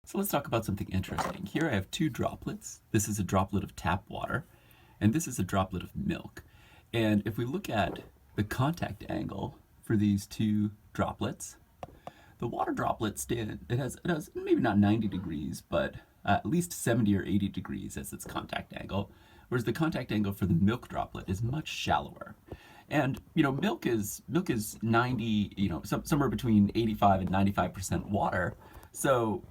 So let's talk about something interesting. Here I have two droplets. This is a droplet of tap water, and this is a droplet of milk. And if we look at the contact angle for these two droplets, the water droplet it has maybe not 90 degrees, but at least 70 or 80 degrees as its contact angle, whereas the contact angle for the milk droplet is much shallower. And milk is 90, somewhere between 85 and 95% water. So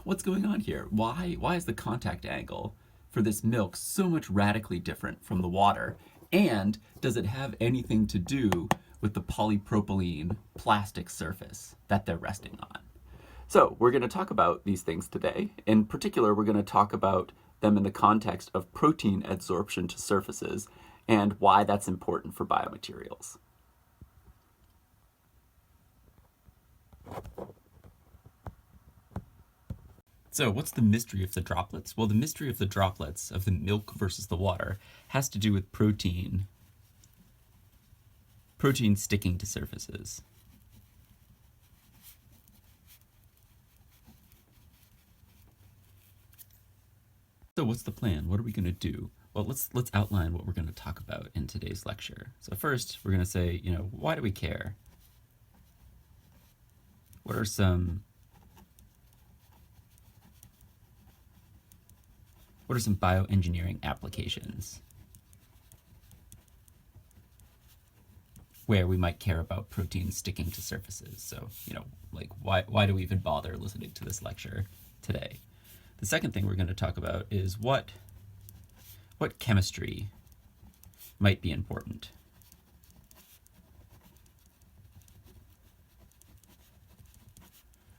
what's going on here? Why is the contact angle for this milk so much radically different from the water? And does it have anything to do with the polypropylene plastic surface that they're resting on? So we're going to talk about these things today. In particular, we're going to talk about them in the context of protein adsorption to surfaces and why that's important for biomaterials. So what's the mystery of the droplets? Well, the mystery of the droplets of the milk versus the water has to do with protein sticking to surfaces. So what's the plan? What are we going to do? Well, let's outline what we're going to talk about in today's lecture. So first, we're going to say, why do we care? What are some bioengineering applications where we might care about proteins sticking to surfaces? So, like why do we even bother listening to this lecture today? The second thing we're going to talk about is what chemistry might be important.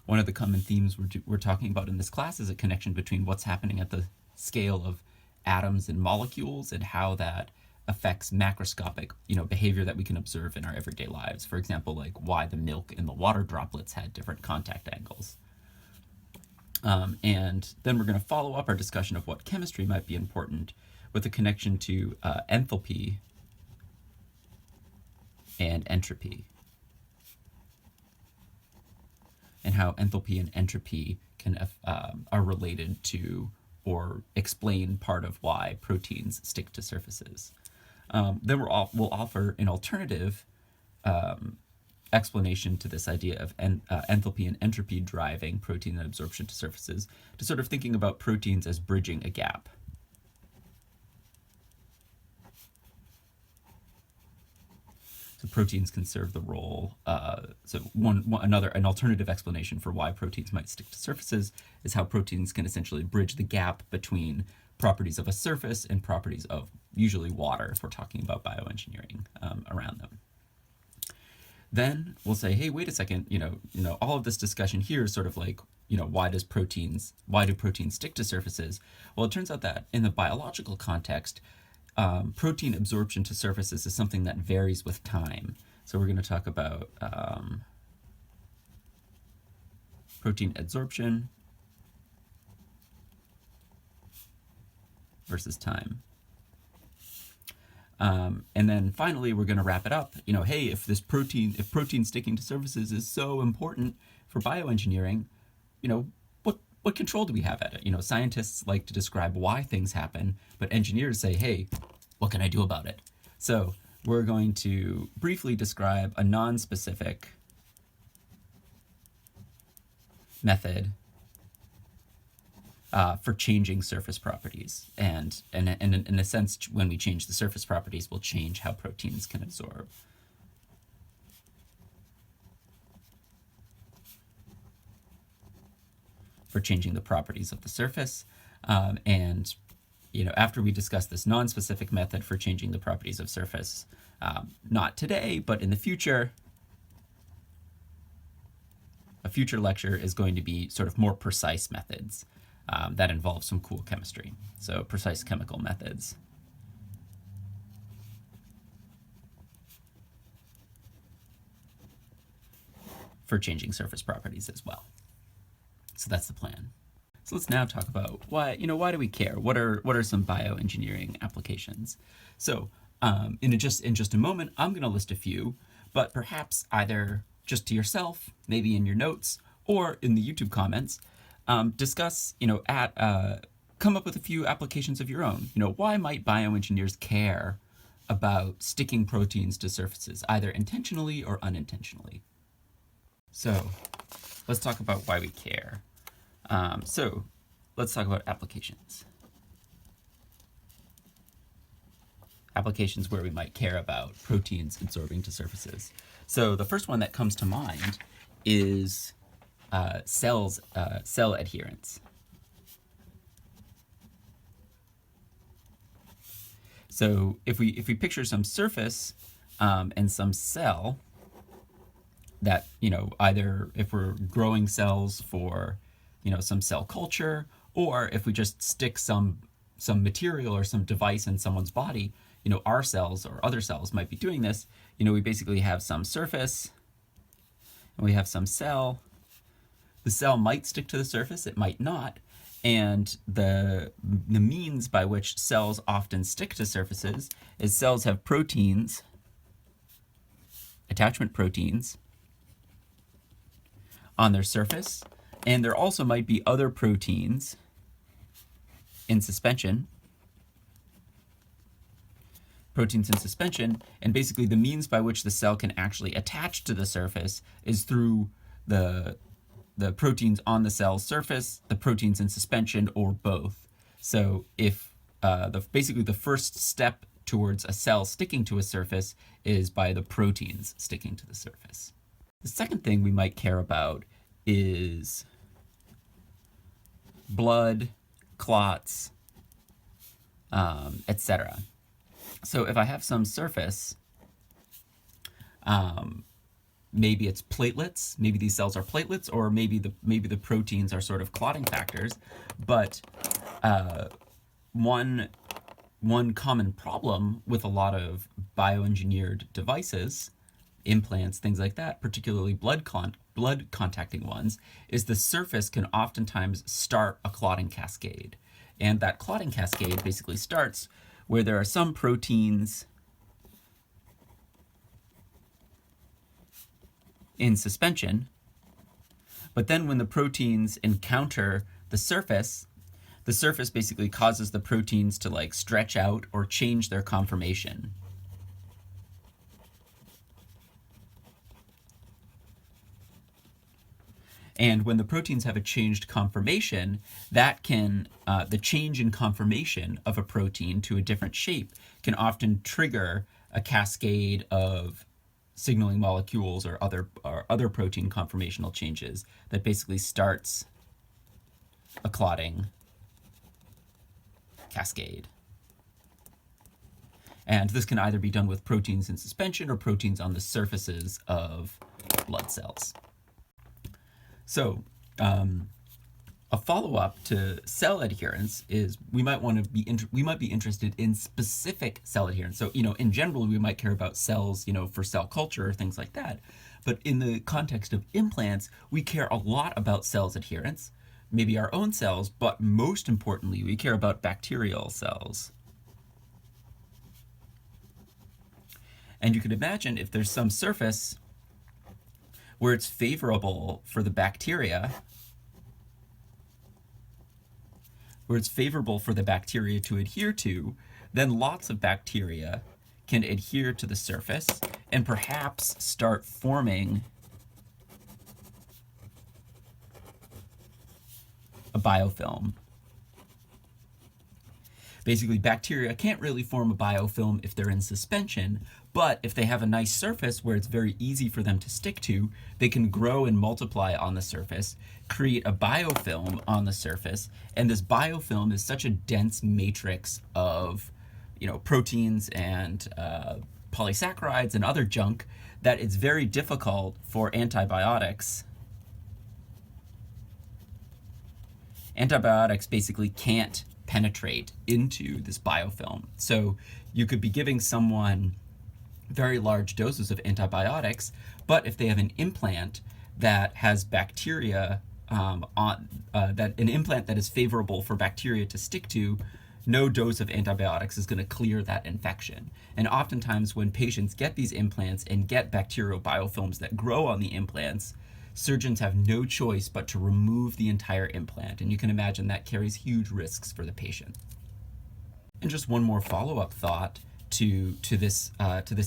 One of the common themes we're talking about in this class is a connection between what's happening at the scale of atoms and molecules and how that affects macroscopic behavior that we can observe in our everyday lives. For example, like why the milk and the water droplets had different contact angles. And then we're going to follow up our discussion of what chemistry might be important with a connection to enthalpy and entropy, and how enthalpy and entropy are related to or explain part of why proteins stick to surfaces. Then we'll offer an alternative explanation to this idea of enthalpy and entropy driving protein absorption to surfaces, to sort of thinking about proteins as bridging a gap. So proteins can serve the role. So an alternative explanation for why proteins might stick to surfaces is how proteins can essentially bridge the gap between properties of a surface and properties of usually water, if we're talking about bioengineering around them. Then we'll say, hey, wait a second, all of this discussion here is sort of like, why do proteins stick to surfaces? Well, it turns out that in the biological context, protein absorption to surfaces is something that varies with time. So we're going to talk about protein adsorption versus time. And then finally, we're going to wrap it up. Hey, if protein sticking to surfaces is so important for bioengineering, what control do we have at it? Scientists like to describe why things happen, but engineers say, hey, what can I do about it? So we're going to briefly describe a non-specific method for changing surface properties. And in a sense, when we change the surface properties, we'll change how proteins can absorb. For changing the properties of the surface. And after we discuss this non-specific method for changing the properties of surface, not today, but in the future, a future lecture is going to be sort of more precise methods that involve some cool chemistry. So precise chemical methods. For changing surface properties as well. So that's the plan. So let's now talk about why do we care? What are some bioengineering applications? So in just a moment, I'm going to list a few, but perhaps either just to yourself, maybe in your notes, or in the YouTube comments, discuss, come up with a few applications of your own. Why might bioengineers care about sticking proteins to surfaces, either intentionally or unintentionally? So let's talk about why we care. So let's talk about applications. Applications where we might care about proteins absorbing to surfaces. So the first one that comes to mind is cell adherence. So if we picture some surface and some cell that, either if we're growing cells for, some cell culture, or if we just stick some material or some device in someone's body, our cells or other cells might be doing this. We basically have some surface and we have some cell. The cell might stick to the surface, it might not. And the means by which cells often stick to surfaces is cells have proteins, attachment proteins, on their surface. And there also might be other proteins in suspension. And basically the means by which the cell can actually attach to the surface is through the proteins on the cell's surface, the proteins in suspension, or both. So if basically the first step towards a cell sticking to a surface is by the proteins sticking to the surface. The second thing we might care about is blood, clots, etc. So if I have some surface, maybe it's platelets, maybe these cells are platelets, or maybe the proteins are sort of clotting factors. But one common problem with a lot of bioengineered devices, implants, things like that, particularly blood contacting ones, is the surface can oftentimes start a clotting cascade. And that clotting cascade basically starts where there are some proteins in suspension, but then when the proteins encounter the surface basically causes the proteins to stretch out or change their conformation. And when the proteins have a changed conformation, that can, the change in conformation of a protein to a different shape can often trigger a cascade of signaling molecules or other protein conformational changes that basically starts a clotting cascade. And this can either be done with proteins in suspension or proteins on the surfaces of blood cells. So a follow-up to cell adherence is we might be interested in specific cell adherence. So in general we might care about cells for cell culture or things like that. But in the context of implants, we care a lot about cells adherence, maybe our own cells, but most importantly we care about bacterial cells. And you can imagine if there's some surface where it's favorable for the bacteria, to adhere to, then lots of bacteria can adhere to the surface and perhaps start forming a biofilm. Basically, bacteria can't really form a biofilm if they're in suspension, but if they have a nice surface where it's very easy for them to stick to, they can grow and multiply on the surface, create a biofilm on the surface, and this biofilm is such a dense matrix of proteins and polysaccharides and other junk that it's very difficult for antibiotics. Antibiotics basically can't penetrate into this biofilm. So you could be giving someone very large doses of antibiotics, but if they have an implant that has bacteria an implant that is favorable for bacteria to stick to, no dose of antibiotics is going to clear that infection. And oftentimes when patients get these implants and get bacterial biofilms that grow on the implants, surgeons have no choice but to remove the entire implant, and you can imagine that carries huge risks for the patient. And just one more follow-up thought to this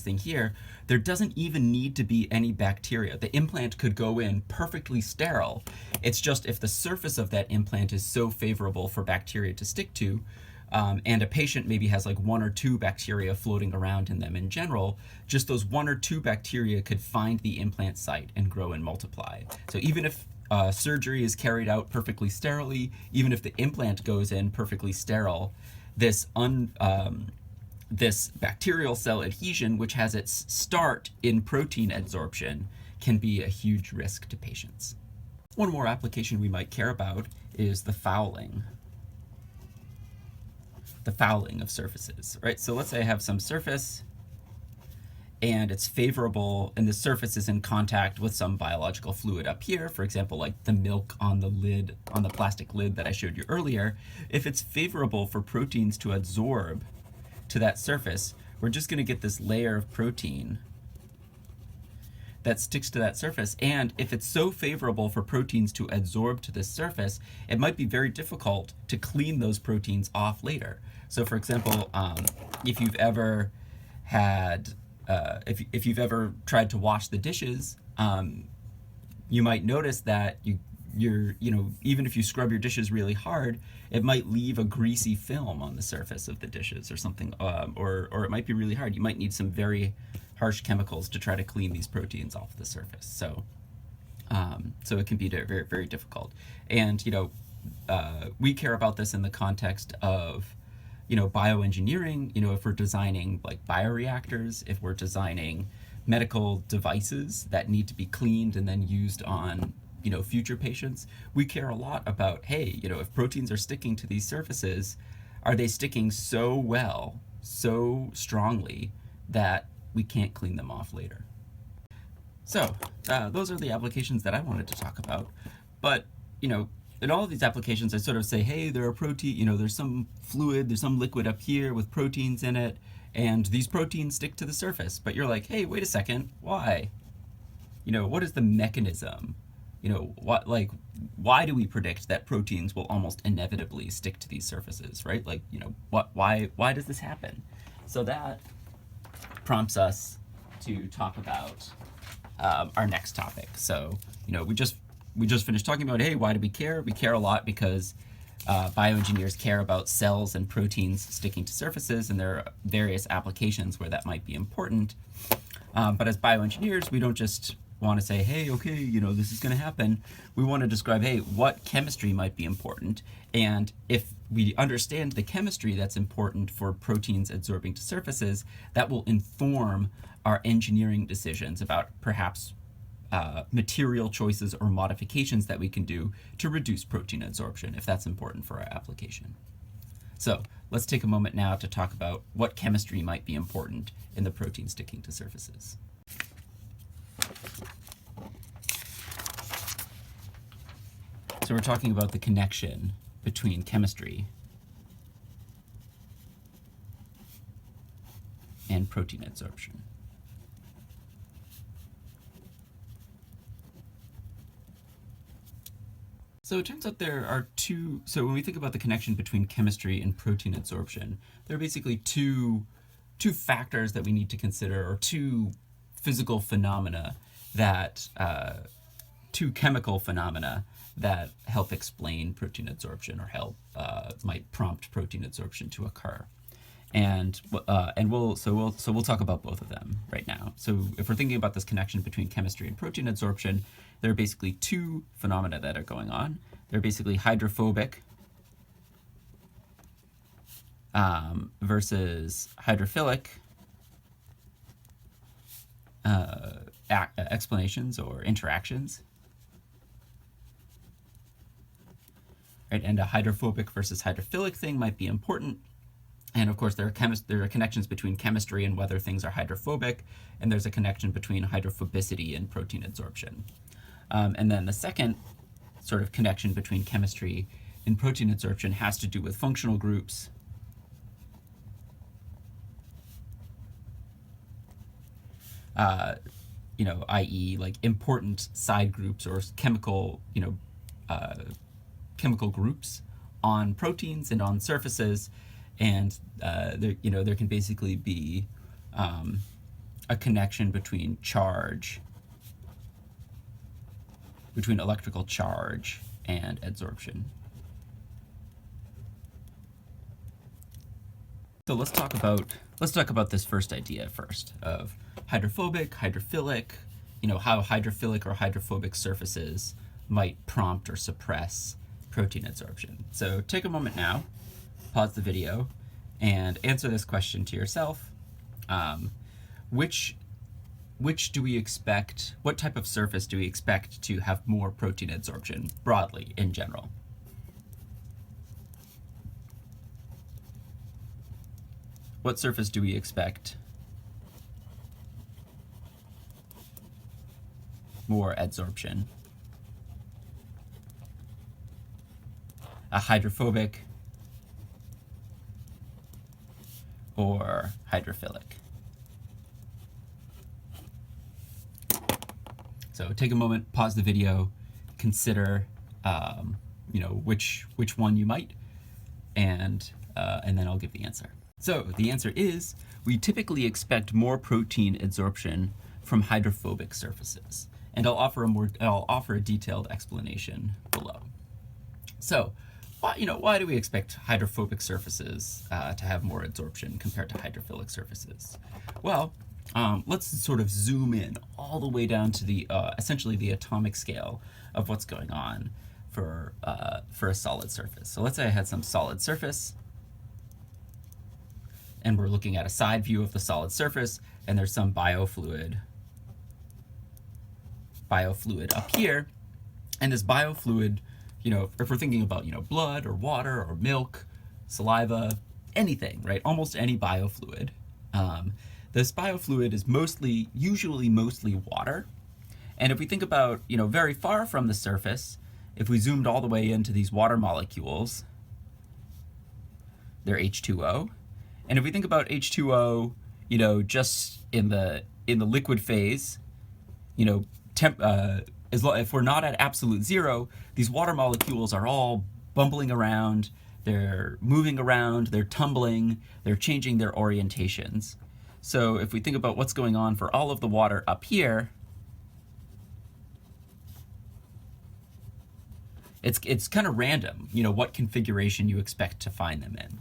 thing here, there doesn't even need to be any bacteria. The implant could go in perfectly sterile. It's just if the surface of that implant is so favorable for bacteria to stick to, and a patient maybe has like 1 or 2 bacteria floating around in them in general, just those 1 or 2 bacteria could find the implant site and grow and multiply. So even if surgery is carried out perfectly sterilely, even if the implant goes in perfectly sterile, this bacterial cell adhesion, which has its start in protein adsorption, can be a huge risk to patients. One more application we might care about is the fouling. The fouling of surfaces, right? So let's say I have some surface and it's favorable, and the surface is in contact with some biological fluid up here, for example, like the milk on the lid, on the plastic lid that I showed you earlier. If it's favorable for proteins to adsorb to that surface, we're just going to get this layer of protein that sticks to that surface. And if it's so favorable for proteins to adsorb to this surface, it might be very difficult to clean those proteins off later. So for example, if you've ever had, if you've ever tried to wash the dishes, you might notice that even if you scrub your dishes really hard, it might leave a greasy film on the surface of the dishes or something, or it might be really hard. You might need some very harsh chemicals to try to clean these proteins off the surface. So, so it can be very, very difficult. And we care about this in the context of bioengineering. If we're designing like bioreactors, if we're designing medical devices that need to be cleaned and then used on future patients, we care a lot about, hey, if proteins are sticking to these surfaces, are they sticking so well, so strongly that we can't clean them off later? So those are the applications that I wanted to talk about. But in all of these applications, I sort of say, hey, there are there's some fluid, there's some liquid up here with proteins in it, and these proteins stick to the surface. But you're like, hey, wait a second, why? What is the mechanism? Why do we predict that proteins will almost inevitably stick to these surfaces, right? Why does this happen? So that prompts us to talk about our next topic. So, we just finished talking about, hey, why do we care? We care a lot because bioengineers care about cells and proteins sticking to surfaces, and there are various applications where that might be important. But as bioengineers, we don't just want to say, hey, okay, this is going to happen. We want to describe, hey, what chemistry might be important. And if we understand the chemistry that's important for proteins adsorbing to surfaces, that will inform our engineering decisions about perhaps material choices or modifications that we can do to reduce protein adsorption, if that's important for our application. So let's take a moment now to talk about what chemistry might be important in the protein sticking to surfaces. So we're talking about the connection between chemistry and protein adsorption. So it turns out there are so when we think about the connection between chemistry and protein adsorption, there are basically two factors that we need to consider, or two physical phenomena that, two chemical phenomena that help explain protein adsorption, or might prompt protein adsorption to occur. And we'll talk about both of them right now. So if we're thinking about this connection between chemistry and protein adsorption, there are basically two phenomena that are going on. They're basically hydrophobic versus hydrophilic explanations or interactions. Right, and a hydrophobic versus hydrophilic thing might be important. And of course, there are connections between chemistry and whether things are hydrophobic, and there's a connection between hydrophobicity and protein adsorption. And then the second sort of connection between chemistry and protein adsorption has to do with functional groups. i.e. like important side groups or chemical, chemical groups on proteins and on surfaces, and there can basically be a connection between electrical charge and adsorption. So let's talk about this first idea first of hydrophobic, hydrophilic, how hydrophilic or hydrophobic surfaces might prompt or suppress protein adsorption. So take a moment now, pause the video, and answer this question to yourself. Which do we expect, what type of surface do we expect to have more protein adsorption broadly in general? What surface do we expect more adsorption? A hydrophobic or hydrophilic? So take a moment, pause the video, consider which one you might, and then I'll give the answer. So the answer is, we typically expect more protein adsorption from hydrophobic surfaces, and I'll offer a detailed explanation below. So, why do we expect hydrophobic surfaces to have more adsorption compared to hydrophilic surfaces? Well, let's sort of zoom in all the way down to the essentially the atomic scale of what's going on for a solid surface. So let's say I had some solid surface, and we're looking at a side view of the solid surface, and there's some biofluid up here, and this biofluid, if we're thinking about blood or water or milk, saliva, anything, right? Almost any biofluid. This biofluid is usually mostly water, and if we think about very far from the surface, if we zoomed all the way into these water molecules, they're H2O. And if we think about H2O, just in the liquid phase, if we're not at absolute zero, these water molecules are all bumbling around, they're moving around, they're tumbling, they're changing their orientations. So if we think about what's going on for all of the water up here, it's kind of random, what configuration you expect to find them in.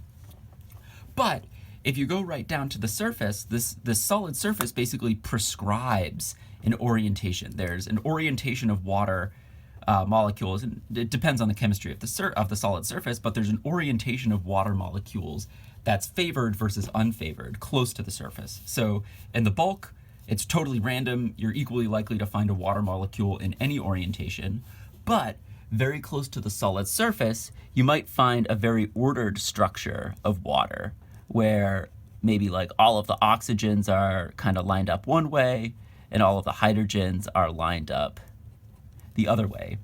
But if you go right down to the surface, this solid surface basically prescribes an orientation. There's an orientation of water molecules, and it depends on the chemistry of the solid surface, but there's an orientation of water molecules that's favored versus unfavored close to the surface. So in the bulk, it's totally random. You're equally likely to find a water molecule in any orientation, but very close to the solid surface, you might find a very ordered structure of water, where maybe like all of the oxygens are kind of lined up one way and all of the hydrogens are lined up the other way.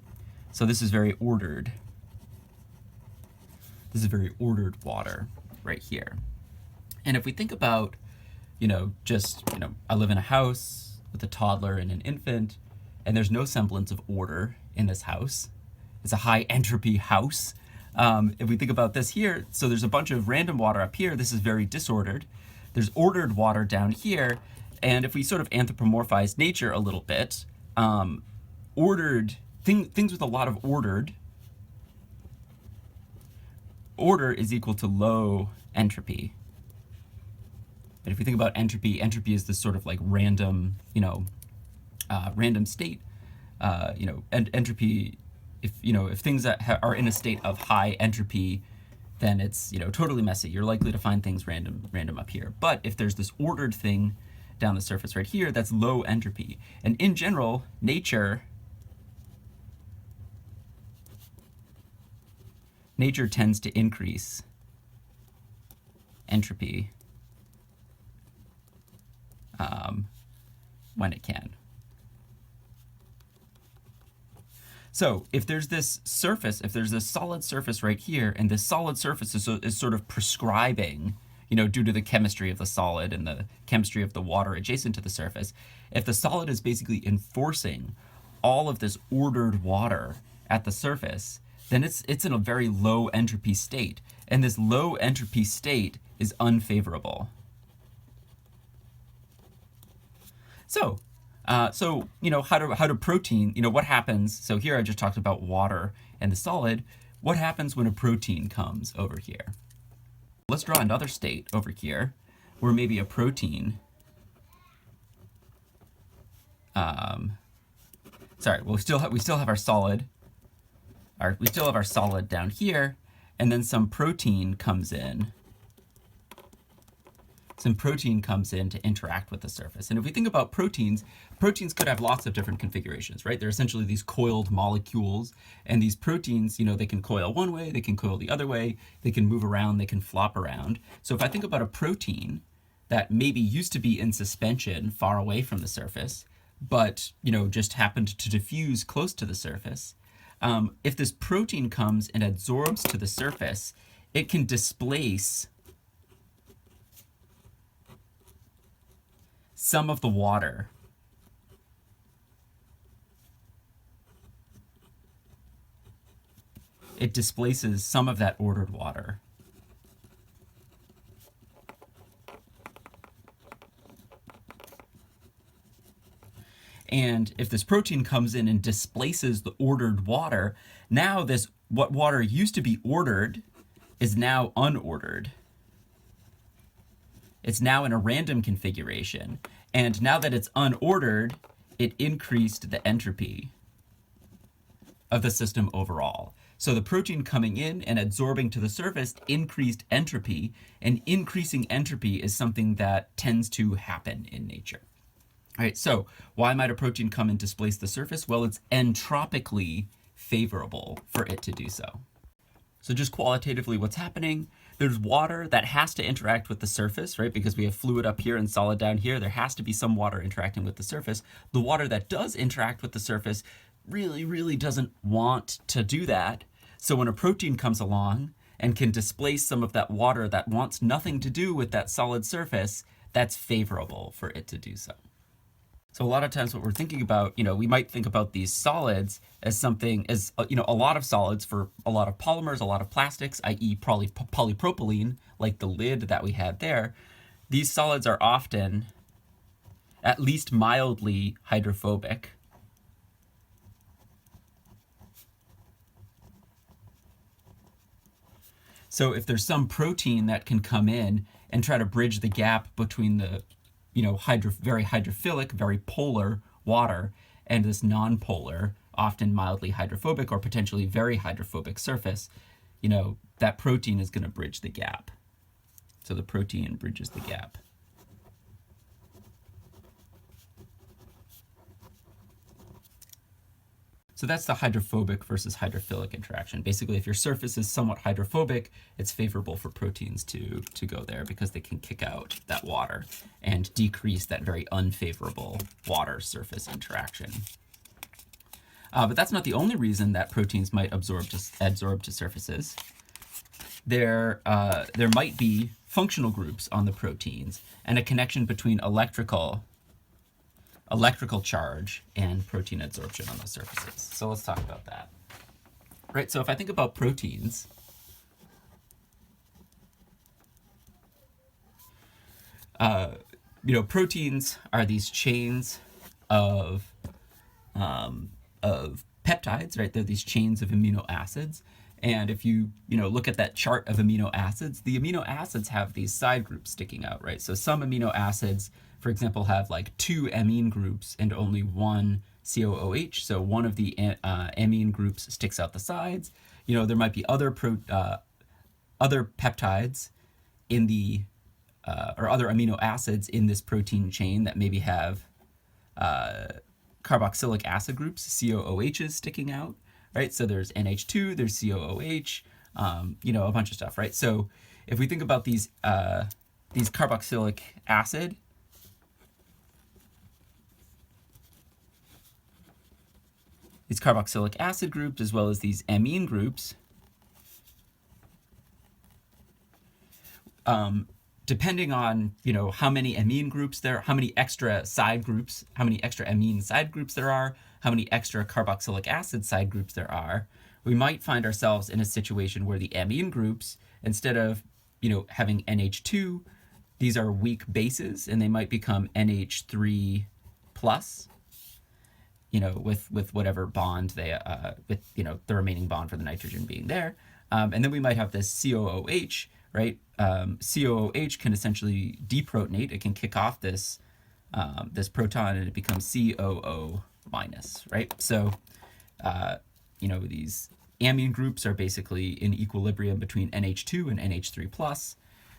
So this is very ordered. This is very ordered water right here. And if we think about, I live in a house with a toddler and an infant, and there's no semblance of order in this house. It's a high entropy house. If we think about this here, so there's a bunch of random water up here. This is very disordered. There's ordered water down here. And if we sort of anthropomorphize nature a little bit, things with a lot of order is equal to low entropy. And if we think about entropy is this sort of like random, random state. And entropy, if things that are in a state of high entropy, then it's totally messy. You're likely to find things random up here. But if there's this ordered thing down the surface right here, that's low entropy. And in general, nature tends to increase entropy when it can. So if there's this surface, if there's this solid surface right here, and this solid surface is sort of prescribing, due to the chemistry of the solid and the chemistry of the water adjacent to the surface, if the solid is basically enforcing all of this ordered water at the surface, then it's in a very low entropy state. And this low entropy state is unfavorable. So, how do protein, what happens? So here I just talked about water and the solid. What happens when a protein comes over here? Let's draw another state over here where maybe a protein, we still have our solid. We still have our solid down here, and then some protein comes in. Some protein comes in to interact with the surface. And if we think about proteins, proteins could have lots of different configurations, right? They're essentially these coiled molecules, and these proteins, they can coil one way, they can coil the other way, they can move around, they can flop around. So if I think about a protein that maybe used to be in suspension far away from the surface, but, just happened to diffuse close to the surface, if this protein comes and adsorbs to the surface, it can displace some of the water. It displaces some of that ordered water. And if this protein comes in and displaces the ordered water, now what water used to be ordered is now unordered. It's now in a random configuration. And now that it's unordered, it increased the entropy of the system overall. So the protein coming in and adsorbing to the surface increased entropy, and increasing entropy is something that tends to happen in nature. All right, so why might a protein come and displace the surface? Well, it's entropically favorable for it to do so. So just qualitatively, what's happening? There's water that has to interact with the surface, right? Because we have fluid up here and solid down here. There has to be some water interacting with the surface. The water that does interact with the surface really, really doesn't want to do that. So when a protein comes along and can displace some of that water that wants nothing to do with that solid surface, that's favorable for it to do so. So a lot of times what we're thinking about, we might think about these solids as something, as, a lot of solids for a lot of polymers, a lot of plastics, i.e. polypropylene, like the lid that we had there. These solids are often at least mildly hydrophobic. So if there's some protein that can come in and try to bridge the gap between the very hydrophilic, very polar water and this non-polar, often mildly hydrophobic or potentially very hydrophobic surface, that protein is going to bridge the gap. So the protein bridges the gap. So that's the hydrophobic versus hydrophilic interaction. Basically, if your surface is somewhat hydrophobic, it's favorable for proteins to go there because they can kick out that water and decrease that very unfavorable water surface interaction. But that's not the only reason that proteins might adsorb to surfaces. There might be functional groups on the proteins and a connection between electrical charge and protein adsorption on those surfaces. So let's talk about that. Right, so if I think about proteins, proteins are these chains of peptides, right? They're these chains of amino acids. And if you look at that chart of amino acids, the amino acids have these side groups sticking out, right? So some amino acids, for example, have like 2 amine groups and only 1 COOH. So one of the amine groups sticks out the sides. There might be other peptides in the or other amino acids in this protein chain that maybe have carboxylic acid groups, COOHs, sticking out, right? So there's NH2, there's COOH, a bunch of stuff, right? So if we think about these carboxylic acid, these carboxylic acid groups, as well as these amine groups, depending on, how many amine groups how many extra side groups, how many extra amine side groups there are, how many extra carboxylic acid side groups there are, we might find ourselves in a situation where the amine groups, instead of, having NH2, these are weak bases, and they might become NH3 plus, with whatever bond they, with, the remaining bond for the nitrogen being there. And then we might have this COOH, right? COOH can essentially deprotonate. It can kick off this this proton, and it becomes COO minus, right? So, these amine groups are basically in equilibrium between NH2 and NH3 plus.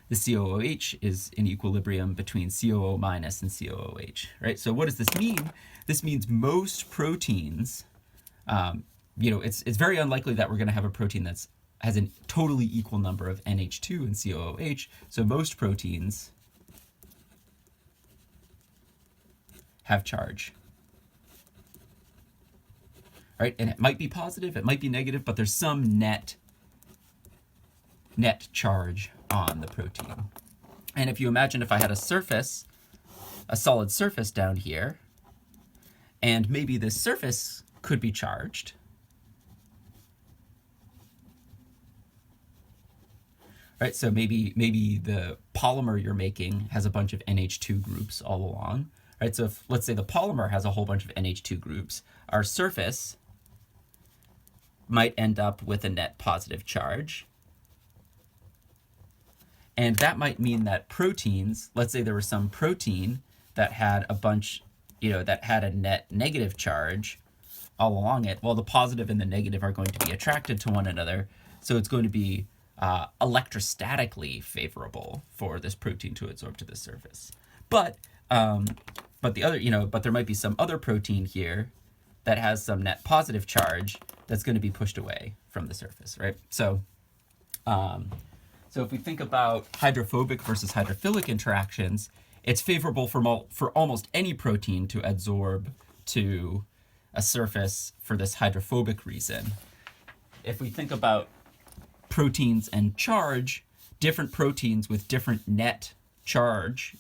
The COOH is in equilibrium between COO minus and COOH, right? So what does this mean? This means most proteins, it's very unlikely that we're going to have a protein that's has a totally equal number of NH2 and COOH. So most proteins have charge. Right? And it might be positive, it might be negative, but there's some net charge on the protein. And if you imagine if I had a surface, a solid surface down here, and maybe this surface could be charged, right? So maybe the polymer you're making has a bunch of NH2 groups all along, right? So if, let's say the polymer has a whole bunch of NH2 groups, our surface might end up with a net positive charge. And that might mean that proteins, let's say there was some protein that had a bunch, that had a net negative charge all along it. Well, the positive and the negative are going to be attracted to one another. So it's going to be electrostatically favorable for this protein to adsorb to the surface. But the other, but there might be some other protein here that has some net positive charge that's going to be pushed away from the surface, right? So if we think about hydrophobic versus hydrophilic interactions, it's favorable for almost any protein to adsorb to a surface for this hydrophobic reason. If we think about proteins and charge, different proteins with different net charge,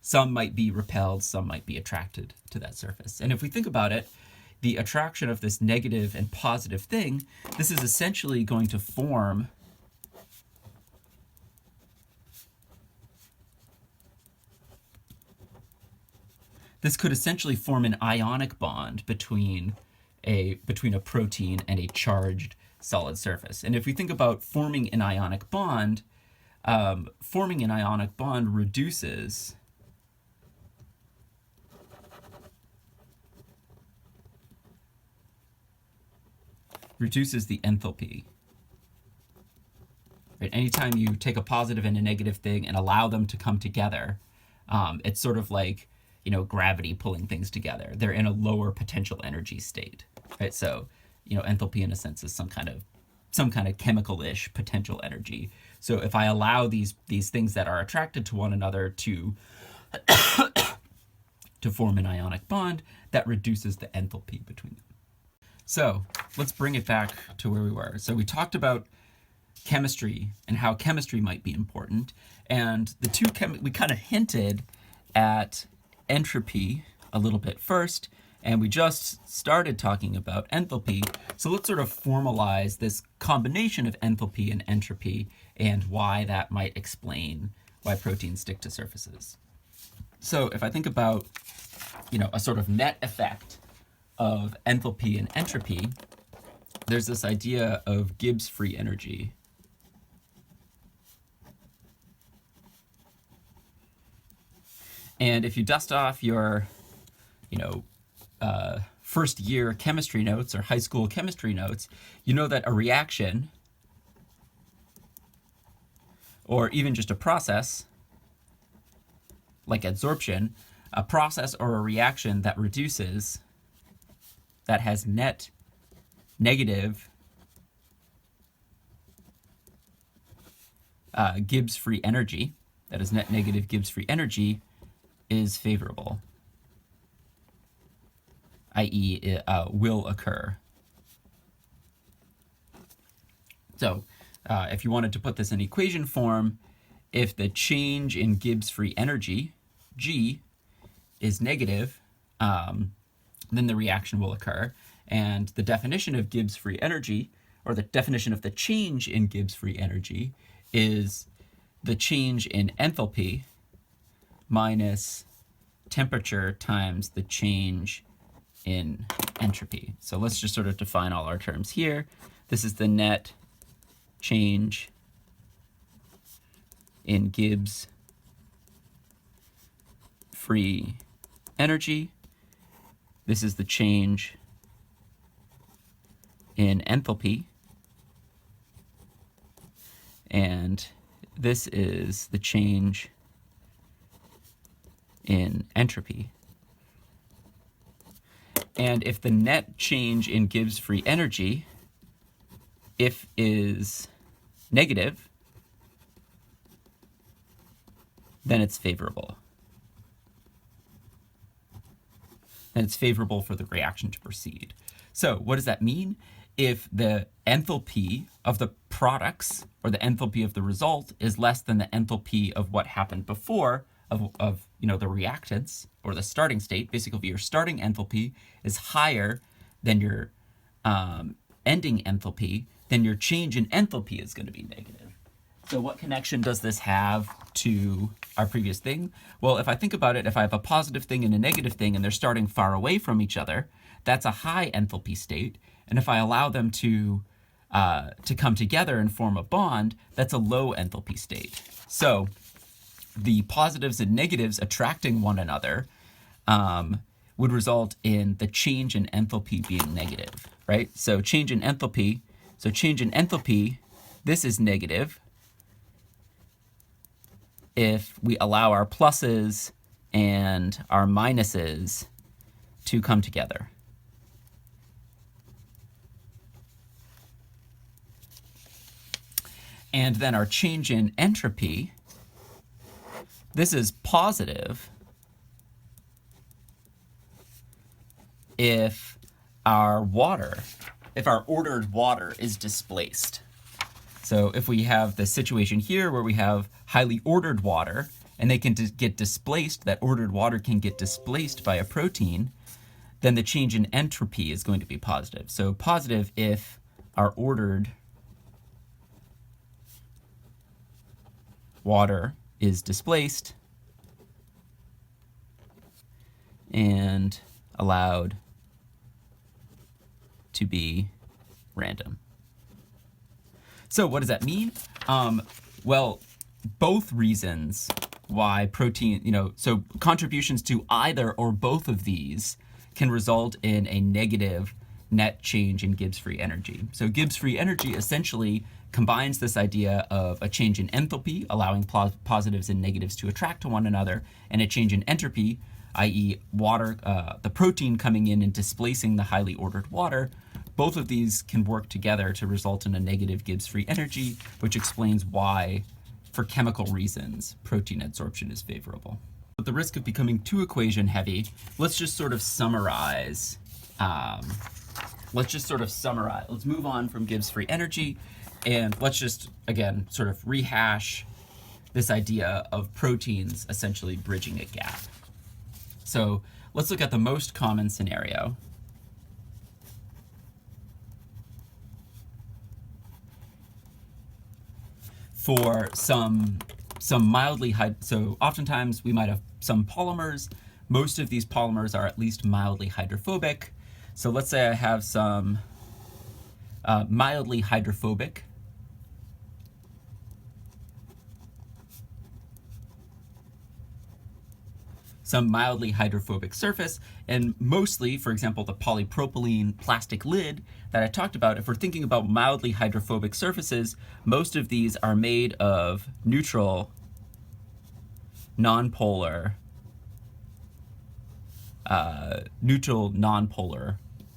some might be repelled, some might be attracted to that surface. And if we think about it, the attraction of this negative and positive thing, this is essentially going to form this could essentially form an ionic bond between a protein and a charged solid surface. And if we think about forming an ionic bond reduces the enthalpy. Right? Anytime you take a positive and a negative thing and allow them to come together, it's sort of like, gravity pulling things together. They're in a lower potential energy state, right? So, enthalpy in a sense is some kind of chemical-ish potential energy. So if I allow these things that are attracted to one another to form an ionic bond, that reduces the enthalpy between them. So let's bring it back to where we were. So we talked about chemistry and how chemistry might be important, and we kind of hinted at entropy a little bit first, and we just started talking about enthalpy. So let's sort of formalize this combination of enthalpy and entropy and why that might explain why proteins stick to surfaces. So if I think about, a sort of net effect of enthalpy and entropy, there's this idea of Gibbs free energy. And if you dust off your, first year chemistry notes or high school chemistry notes, you know that a reaction, or even just a process, like adsorption, a process or a reaction that reduces, that has net negative Gibbs free energy, that is net negative Gibbs free energy, is favorable, i.e. it will occur. So if you wanted to put this in equation form, if the change in Gibbs free energy, G, is negative, then the reaction will occur. And the definition of Gibbs free energy, or the definition of the change in Gibbs free energy, is the change in enthalpy minus temperature times the change in entropy. So let's just sort of define all our terms here. This is the net change in Gibbs free energy. This is the change in enthalpy. And this is the change in entropy. And if the net change in Gibbs free energy, if is negative, then it's favorable. Then it's favorable for the reaction to proceed. So what does that mean? If the enthalpy of the products, or the enthalpy of the result, is less than the enthalpy of what happened before, of the reactants, or the starting state, basically if your starting enthalpy is higher than your ending enthalpy, then your change in enthalpy is going to be negative. So what connection does this have to our previous thing? Well, if I think about it, if I have a positive thing and a negative thing and they're starting far away from each other, that's a high enthalpy state. And if I allow them to come together and form a bond, that's a low enthalpy state. So the positives and negatives attracting one another would result in the change in enthalpy being negative, right? So change in enthalpy, this is negative if we allow our pluses and our minuses to come together. And then our change in entropy, this is positive if our ordered water is displaced. So if we have the situation here where we have highly ordered water and they can get displaced, that ordered water can get displaced by a protein, then the change in entropy is going to be positive. So positive if our ordered water is displaced and allowed to be random. So what does that mean? Well, both reasons why protein, so contributions to either or both of these can result in a negative net change in Gibbs free energy. So Gibbs free energy essentially combines this idea of a change in enthalpy, allowing positives and negatives to attract to one another, and a change in entropy, i.e. water, the protein coming in and displacing the highly ordered water. Both of these can work together to result in a negative Gibbs free energy, which explains why, for chemical reasons, protein adsorption is favorable. At the risk of becoming too equation heavy, let's just sort of summarize. Let's move on from Gibbs free energy, and let's just, again, sort of rehash this idea of proteins essentially bridging a gap. So let's look at the most common scenario. For some mildly so oftentimes we might have some polymers. Most of these polymers are at least mildly hydrophobic. So let's say I have some mildly hydrophobic surface, and mostly, for example, the polypropylene plastic lid that I talked about, if we're thinking about mildly hydrophobic surfaces, most of these are made of neutral, nonpolar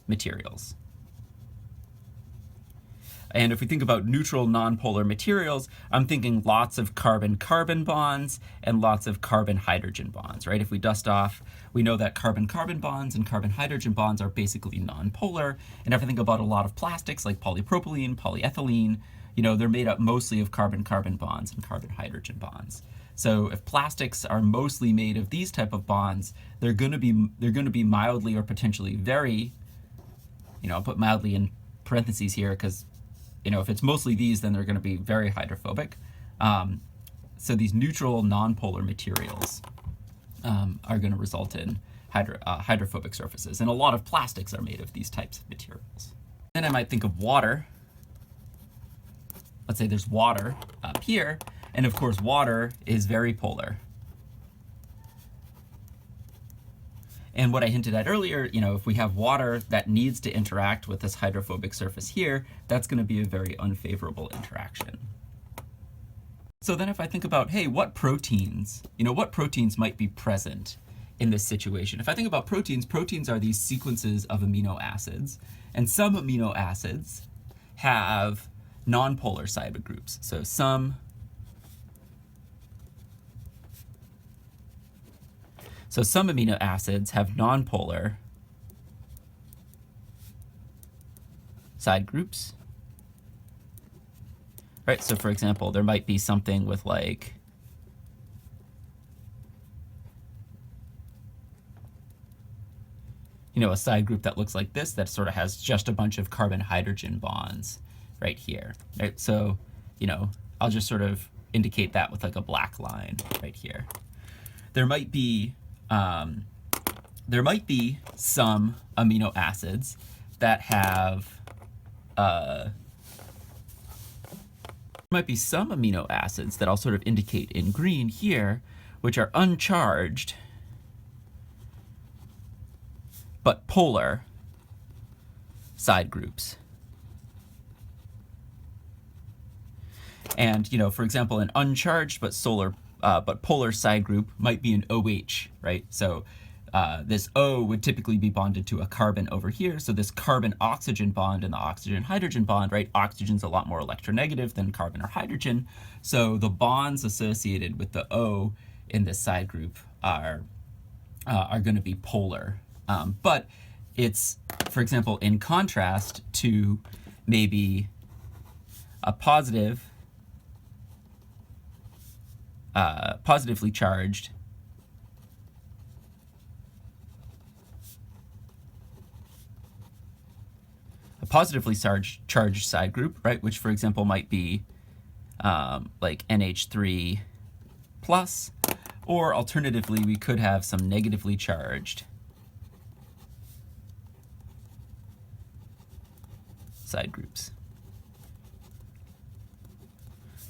materials. And if we think about neutral nonpolar materials, I'm thinking lots of carbon-carbon bonds and lots of carbon-hydrogen bonds, right? If we dust off, we know that carbon-carbon bonds and carbon-hydrogen bonds are basically nonpolar. And if I think about a lot of plastics like polypropylene, polyethylene, they're made up mostly of carbon-carbon bonds and carbon-hydrogen bonds. So if plastics are mostly made of these type of bonds, they're going to be mildly or potentially very, I'll put mildly in parentheses here because if it's mostly these, then they're going to be very hydrophobic. So these neutral nonpolar materials are going to result in hydrophobic surfaces. And a lot of plastics are made of these types of materials. Then I might think of water. Let's say there's water up here. And of course, water is very polar. And what I hinted at earlier, if we have water that needs to interact with this hydrophobic surface here, that's going to be a very unfavorable interaction. So then if I think about, hey, what proteins might be present in this situation? If I think about proteins, proteins are these sequences of amino acids. And some amino acids have nonpolar side groups. So some amino acids have nonpolar side groups. Right, so for example, there might be something with like a side group that looks like this, that sort of has just a bunch of carbon-hydrogen bonds right here. Right, so I'll just sort of indicate that with like a black line right here. There might be some amino acids that have might be some amino acids that I'll sort of indicate in green here, which are uncharged but polar side groups. And for example, an uncharged but polar side group might be an OH, right? So this O would typically be bonded to a carbon over here. So this carbon-oxygen bond and the oxygen-hydrogen bond, right? Oxygen's a lot more electronegative than carbon or hydrogen. So the bonds associated with the O in this side group are going to be polar. But it's, for example, in contrast to maybe a positively charged charged side group, right? Which, for example, might be like NH3 plus, or alternatively, we could have some negatively charged side groups.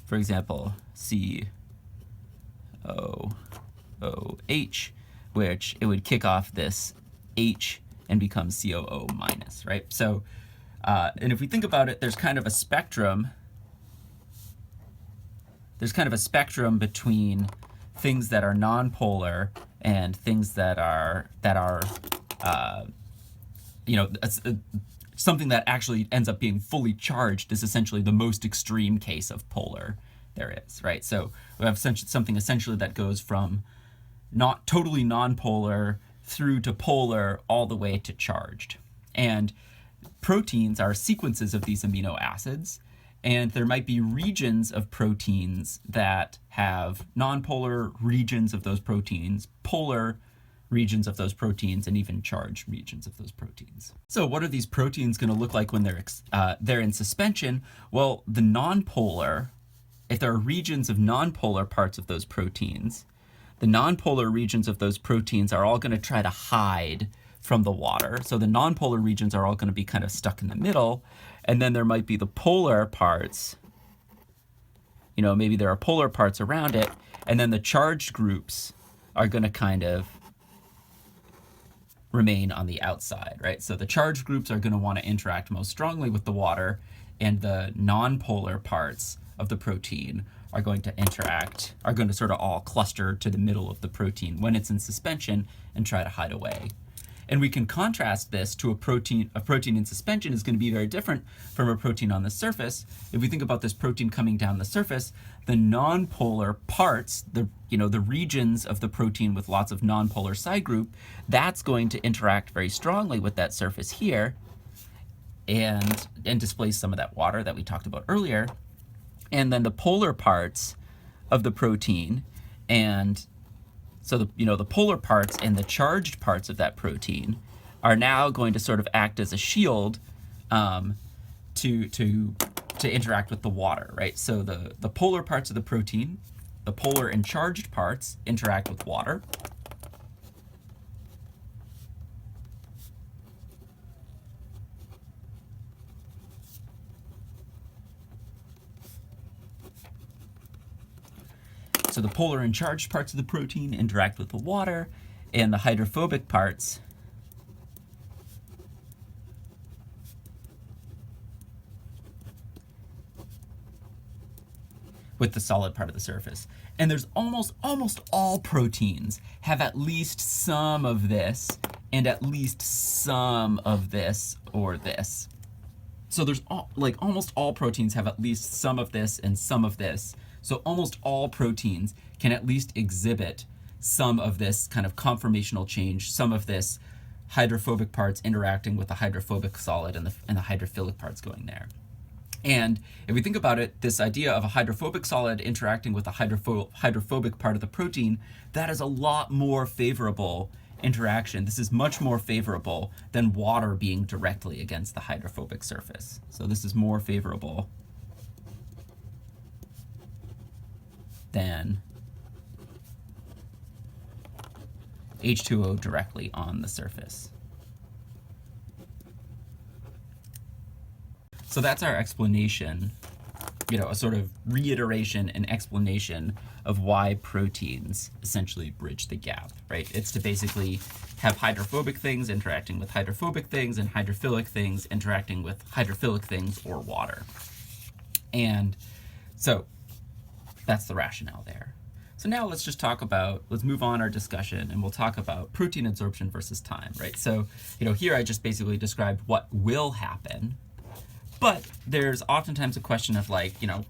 For example, COOH, which it would kick off this H and become COO minus, right? So, and if we think about it, there's kind of a spectrum. There's kind of a spectrum between things that are nonpolar and things that are something that actually ends up being fully charged is essentially the most extreme case of polar there is, right? So we have something essentially that goes from not totally nonpolar through to polar all the way to charged. And proteins are sequences of these amino acids, and there might be regions of proteins that have nonpolar regions of those proteins, polar regions of those proteins, and even charged regions of those proteins. So what are these proteins going to look like when they're in suspension? Well, the nonpolar, if there are regions of nonpolar parts of those proteins, the nonpolar regions of those proteins are all going to try to hide from the water. So the nonpolar regions are all going to be kind of stuck in the middle, and then there might be the polar parts. Maybe there are polar parts around it, and then the charged groups are going to kind of remain on the outside, right? So the charged groups are going to want to interact most strongly with the water, and the nonpolar parts of the protein are going to sort of all cluster to the middle of the protein when it's in suspension and try to hide away. And we can contrast this to a protein. A protein in suspension is going to be very different from a protein on the surface. If we think about this protein coming down the surface, the nonpolar parts, the regions of the protein with lots of nonpolar side group, that's going to interact very strongly with that surface here and displace some of that water that we talked about earlier. And then the polar parts of the protein, and so the polar parts and the charged parts of that protein are now going to sort of act as a shield to interact with the water, right? So the polar parts of the protein, the polar and charged parts, interact with water. So the polar and charged parts of the protein interact with the water, and the hydrophobic parts with the solid part of the surface. And there's almost all proteins have at least some of this and at least some of this or this. So there's almost all proteins have at least some of this and some of this. So almost all proteins can at least exhibit some of this kind of conformational change, some of this hydrophobic parts interacting with the hydrophobic solid and the hydrophilic parts going there. And if we think about it, this idea of a hydrophobic solid interacting with the hydrophobic part of the protein, that is a lot more favorable interaction. This is much more favorable than water being directly against the hydrophobic surface. So this is more favorable than H2O directly on the surface. So that's our explanation, a sort of reiteration and explanation of why proteins essentially bridge the gap, right? It's to basically have hydrophobic things interacting with hydrophobic things and hydrophilic things interacting with hydrophilic things or water. And so that's the rationale there. So now let's move on our discussion, and we'll talk about protein adsorption versus time, right? So, here I just basically described what will happen, but there's oftentimes a question of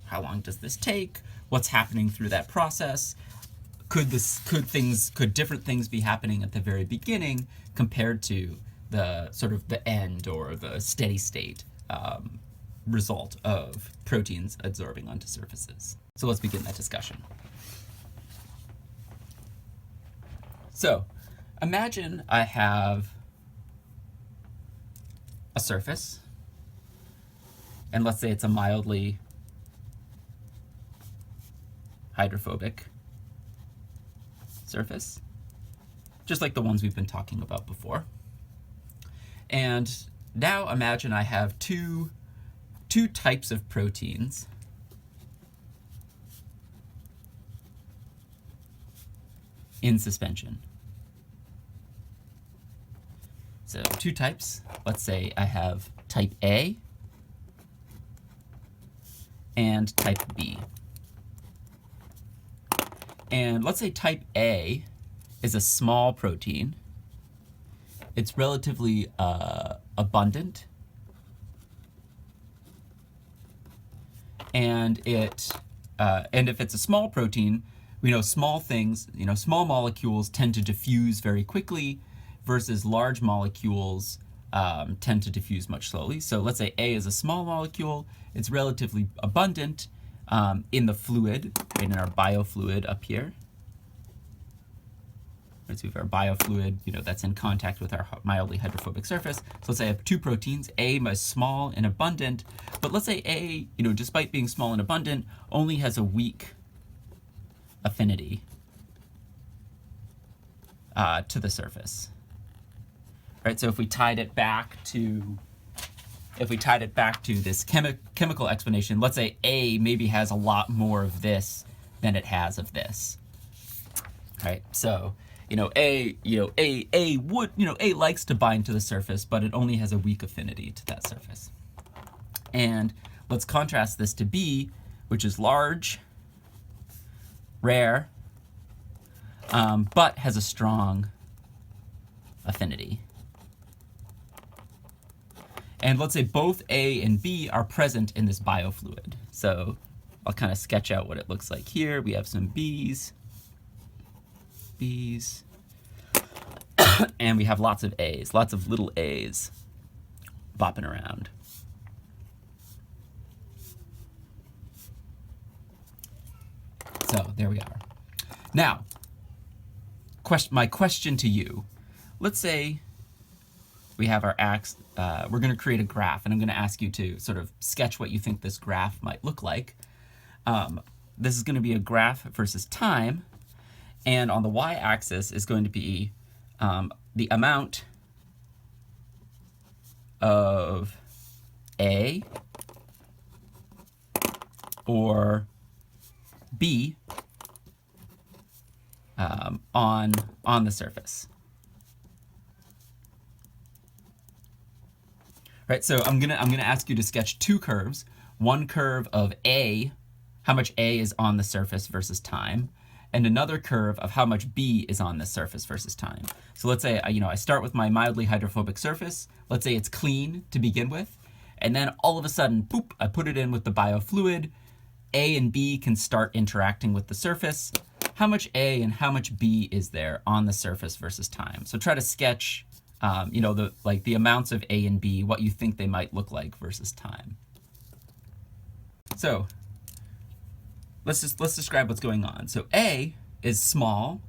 how long does this take? What's happening through that process? Could different things be happening at the very beginning compared to the sort of the end or the steady state result of proteins adsorbing onto surfaces? So let's begin that discussion. So imagine I have a surface, and let's say it's a mildly hydrophobic surface, just like the ones we've been talking about before. And now imagine I have two types of proteins in suspension. So two types. Let's say I have type A and type B. And let's say type A is a small protein. It's relatively abundant. And if it's a small protein, we know small things, small molecules tend to diffuse very quickly versus large molecules tend to diffuse much slowly. So let's say A is a small molecule. It's relatively abundant in the fluid, in our biofluid up here. Right, so we have our biofluid, that's in contact with our mildly hydrophobic surface. So let's say I have two proteins. A is small and abundant, but let's say A, despite being small and abundant, only has a weak affinity to the surface. Right, so if we tied it back to this chemical explanation, let's say A maybe has a lot more of this than it has of this. Right, so A likes to bind to the surface, but it only has a weak affinity to that surface. And let's contrast this to B, which is large, rare, but has a strong affinity. And let's say both A and B are present in this biofluid. So I'll kind of sketch out what it looks like here. We have some B's, and we have lots of A's, lots of little A's bopping around. So there we are. Now, my question to you, let's say we have our we're going to create a graph, and I'm going to ask you to sort of sketch what you think this graph might look like. This is going to be a graph versus time, and on the y-axis is going to be the amount of A or B on the surface. Right, so I'm gonna ask you to sketch two curves. One curve of A, how much A is on the surface versus time, and another curve of how much B is on the surface versus time. So let's say I start with my mildly hydrophobic surface. Let's say it's clean to begin with, and then all of a sudden, poop, I put it in with the biofluid. A and B can start interacting with the surface. How much A and how much B is there on the surface versus time? So try to sketch the amounts of A and B, what you think they might look like versus time. So let's describe what's going on. So A is small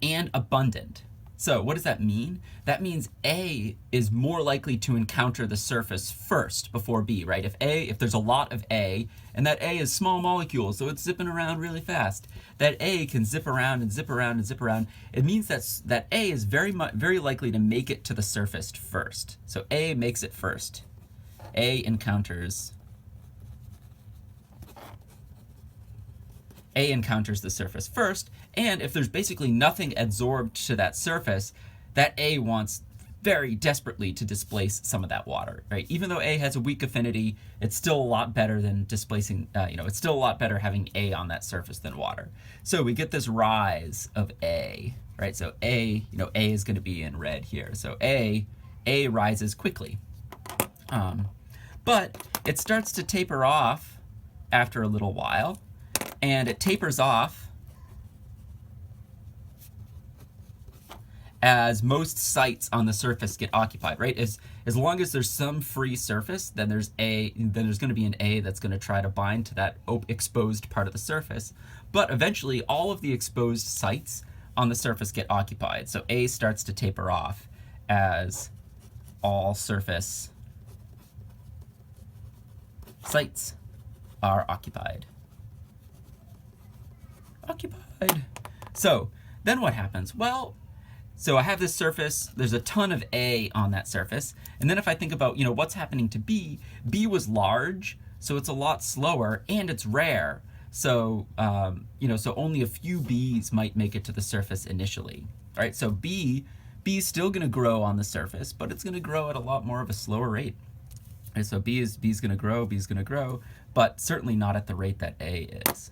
and abundant. So what does that mean? That means A is more likely to encounter the surface first before B, right? If there's a lot of A, and that A is small molecule, so it's zipping around really fast, that A can zip around and zip around and zip around. It means that A is very likely to make it to the surface first. So A makes it first. A encounters the surface first, and if there's basically nothing adsorbed to that surface, that A wants very desperately to displace some of that water, right? Even though A has a weak affinity, it's still a lot better than displacing, it's still a lot better having A on that surface than water. So we get this rise of A, right? So A is going to be in red here. So A rises quickly. But it starts to taper off after a little while, and it tapers off as most sites on the surface get occupied, right? As long as there's some free surface, then there's going to be an A that's going to try to bind to that exposed part of the surface. But eventually, all of the exposed sites on the surface get occupied. So A starts to taper off as all surface sites are occupied. So then what happens? Well, so I have this surface, there's a ton of A on that surface, and then if I think about, what's happening to B, B was large, so it's a lot slower, and it's rare. So, so only a few B's might make it to the surface initially. All right, so B is still gonna grow on the surface, but it's gonna grow at a lot more of a slower rate. Right, so B's gonna grow, but certainly not at the rate that A is.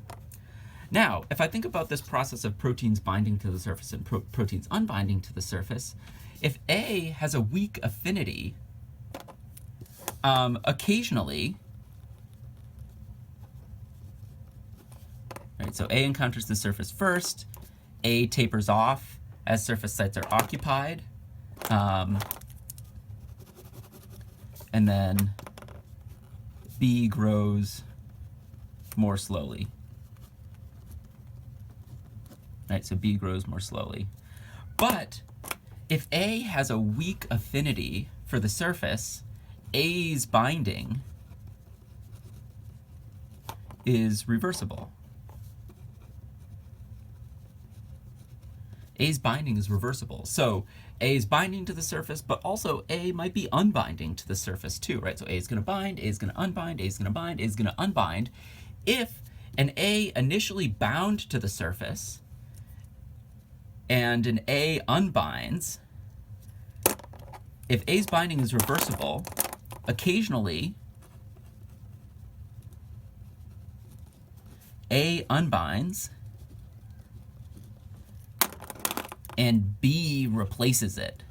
Now, if I think about this process of proteins binding to the surface and proteins unbinding to the surface, if A has a weak affinity, occasionally, right, so A encounters the surface first, A tapers off as surface sites are occupied, and then B grows more slowly. Right, so B grows more slowly. But if A has a weak affinity for the surface, A's binding is reversible. A's binding is reversible. So A is binding to the surface, but also A might be unbinding to the surface too, right? So A is going to bind, A is going to unbind, A is going to bind, A is going to unbind. If an A initially bound to the surface and an A unbinds, if A's binding is reversible, occasionally A unbinds and B replaces it.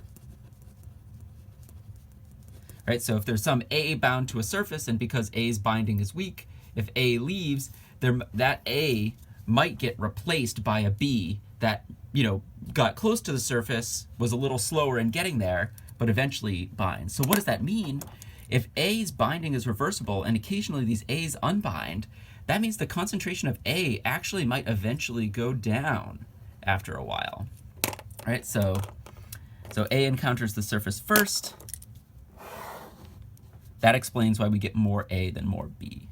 right? So if there's some A bound to a surface, and because A's binding is weak, if A leaves, that A might get replaced by a B that, got close to the surface, was a little slower in getting there, but eventually binds. So what does that mean? If A's binding is reversible and occasionally these A's unbind, that means the concentration of A actually might eventually go down after a while. Right? So A encounters the surface first. That explains why we get more A than more B.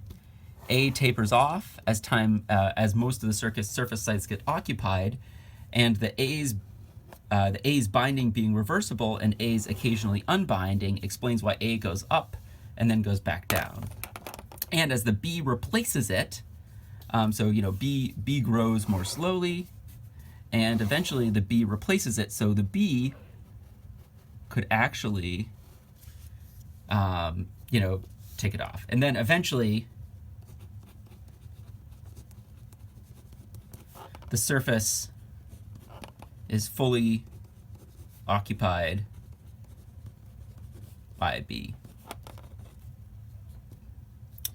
A tapers off as most of the surface sites get occupied, and the A's binding being reversible and A's occasionally unbinding explains why A goes up and then goes back down. And as the B replaces it, B grows more slowly, and eventually the B replaces it, so the B could actually, take it off. And then eventually, the surface is fully occupied by a B.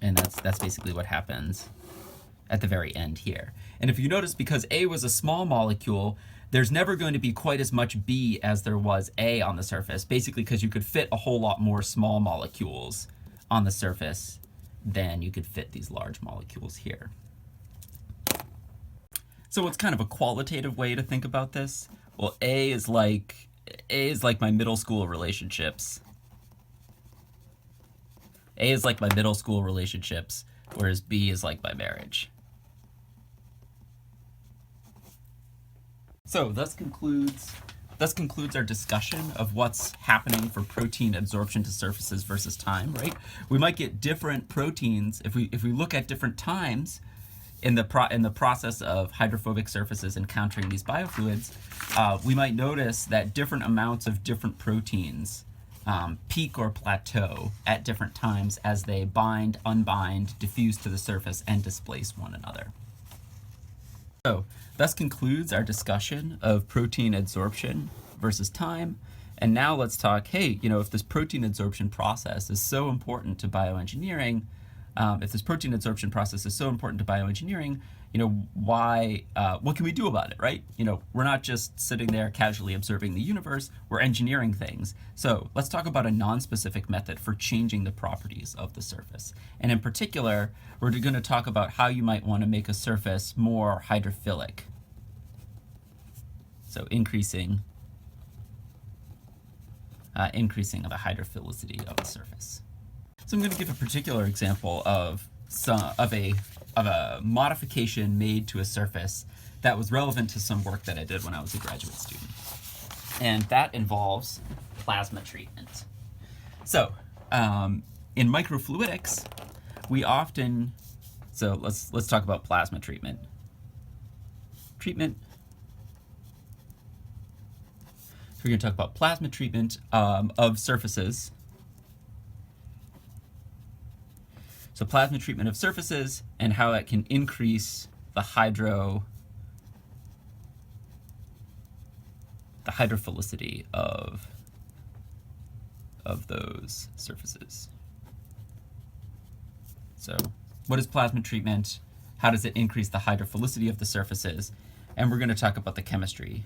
And that's basically what happens at the very end here. And if you notice, because A was a small molecule, there's never going to be quite as much B as there was A on the surface, basically because you could fit a whole lot more small molecules on the surface than you could fit these large molecules here. So what's kind of a qualitative way to think about this? Well, A is like my middle school relationships. A is like my middle school relationships, whereas B is like my marriage. So thus concludes our discussion of what's happening for protein absorption to surfaces versus time, right? We might get different proteins if we look at different times in the process of hydrophobic surfaces encountering these biofluids. We might notice that different amounts of different proteins peak or plateau at different times as they bind, unbind, diffuse to the surface, and displace one another. So, thus concludes our discussion of protein adsorption versus time. And now let's talk, if this protein adsorption process is so important to bioengineering, what can we do about it, right? We're not just sitting there casually observing the universe, we're engineering things. So let's talk about a non-specific method for changing the properties of the surface. And in particular, we're going to talk about how you might want to make a surface more hydrophilic. So increasing the hydrophilicity of the surface. So I'm going to give a particular example of a modification made to a surface that was relevant to some work that I did when I was a graduate student. And that involves plasma treatment. So in microfluidics, let's talk about plasma treatment. So we're going to talk about plasma treatment of surfaces. So plasma treatment of surfaces and how that can increase the hydrophilicity of those surfaces. So what is plasma treatment? How does it increase the hydrophilicity of the surfaces? And we're going to talk about the chemistry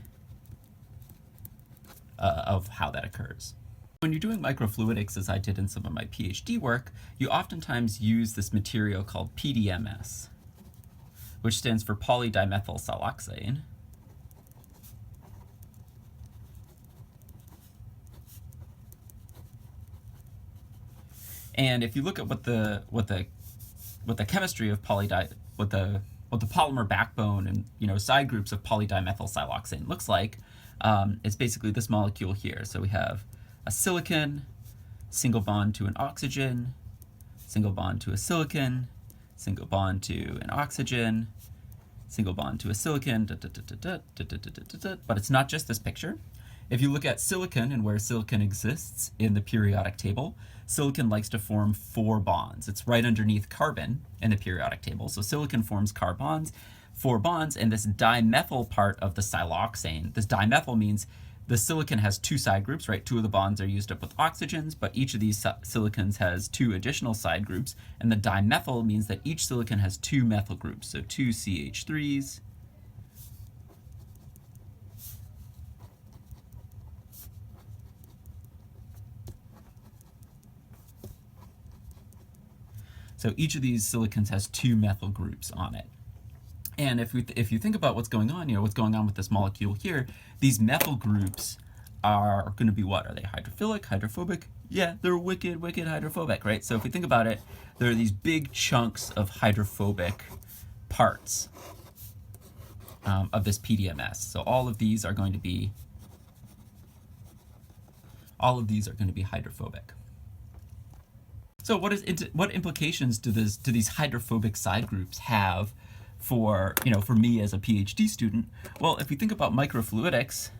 of how that occurs. When you're doing microfluidics, as I did in some of my PhD work, you oftentimes use this material called PDMS, which stands for polydimethyl siloxane. And if you look at what the chemistry of what the polymer backbone and side groups of polydimethyl siloxane looks like, it's basically this molecule here. So we have a silicon, single bond to an oxygen, single bond to a silicon, single bond to an oxygen, single bond to a silicon, but it's not just this picture. If you look at silicon and where silicon exists in the periodic table, silicon likes to form 4 bonds. It's right underneath carbon in the periodic table. So silicon forms 4 bonds, and this dimethyl part of the siloxane, this dimethyl means the silicon has two side groups, right? Two of the bonds are used up with oxygens, but each of these silicons has two additional side groups. And the dimethyl means that each silicon has two methyl groups, so two CH3s. So each of these silicons has two methyl groups on it. And if you think about what's going on, what's going on with this molecule here, these methyl groups are going to be what? Are they hydrophilic, hydrophobic? Yeah, they're wicked, wicked hydrophobic, right? So if we think about it, there are these big chunks of hydrophobic parts of this PDMS. So all of these are going to be hydrophobic. So what implications do these hydrophobic side groups have for me as a PhD student? Well, if we think about microfluidics,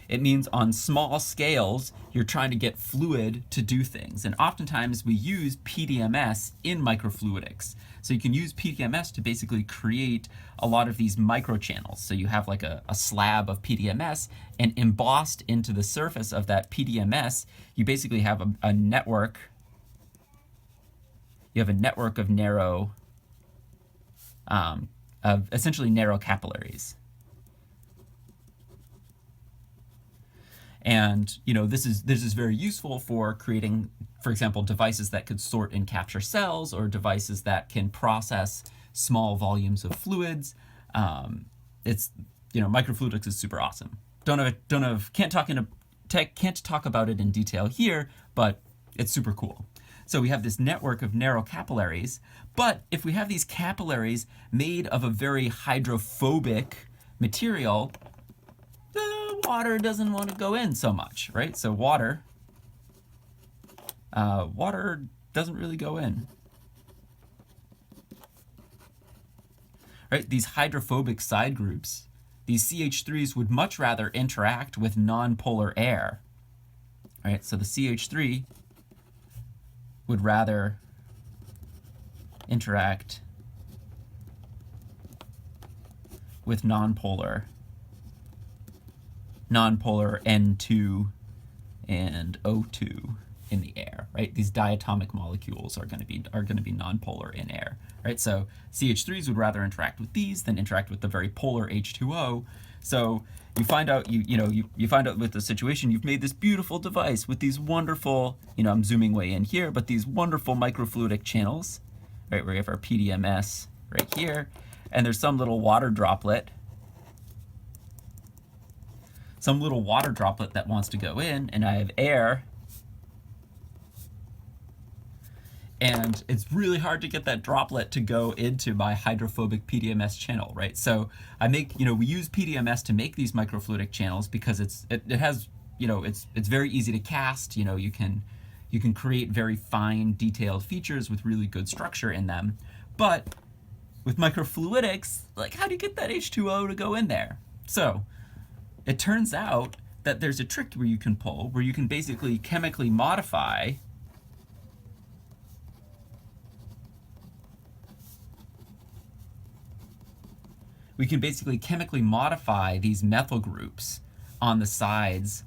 it means on small scales you're trying to get fluid to do things, and oftentimes we use PDMS in microfluidics. So you can use PDMS to basically create a lot of these microchannels. So you have like a slab of PDMS, and embossed into the surface of that PDMS, you basically have a network. You have a network of narrow, essentially narrow capillaries. And this is very useful for creating, for example, devices that could sort and capture cells, or devices that can process small volumes of fluids. Microfluidics is super awesome. Can't talk about it in detail here, but it's super cool. So we have this network of narrow capillaries, but if we have these capillaries made of a very hydrophobic material, the water doesn't want to go in so much, right? So water doesn't really go in. Right? These hydrophobic side groups, these CH3s would much rather interact with nonpolar air. Right? So the CH3 would rather interact with nonpolar N2 and O2 in the air, right? These diatomic molecules are going to be nonpolar in air, right? So CH3s would rather interact with these than interact with the very polar H2O. So you find out you find out with the situation, you've made this beautiful device with these wonderful, I'm zooming way in here, but these wonderful microfluidic channels, right? We have our PDMS right here, and there's some little water droplet that wants to go in, and I have air, and it's really hard to get that droplet to go into my hydrophobic PDMS channel, right? So we use PDMS to make these microfluidic channels because it's very easy to cast. You can create very fine, detailed features with really good structure in them. But with microfluidics, like, how do you get that H2O to go in there? So it turns out that there's a trick where you can pull, where you can basically chemically modify these methyl groups on the sides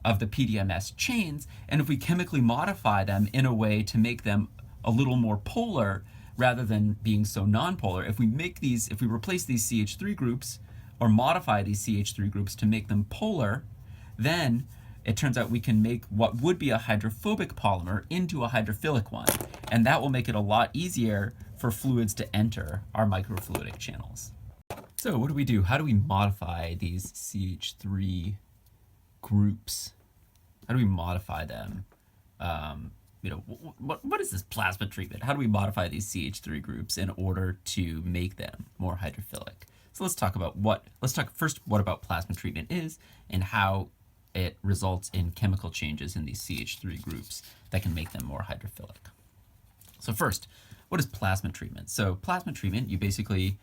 of the PDMS chains, and if we chemically modify them in a way to make them a little more polar rather than being so nonpolar, if we replace these CH3 groups or modify these CH3 groups to make them polar, then it turns out we can make what would be a hydrophobic polymer into a hydrophilic one, and that will make it a lot easier for fluids to enter our microfluidic channels. So what do we do? How do we modify these CH3 groups? How do we modify them? What is this plasma treatment? How do we modify these CH3 groups in order to make them more hydrophilic? So let's talk first what about plasma treatment is and how it results in chemical changes in these CH3 groups that can make them more hydrophilic. So first, what is plasma treatment? So plasma treatment, you basically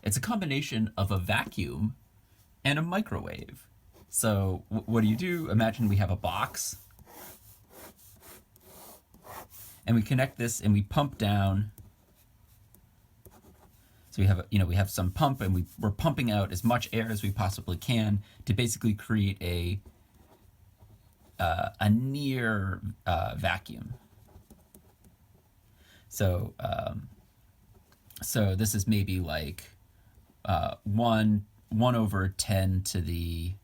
it's a combination of a vacuum and a microwave. So what do? Imagine we have a box, and we connect this and we pump down So we have, we have some pump, and we're pumping out as much air as we possibly can to basically create a near vacuum. So so this is maybe like 1/10⁻⁵,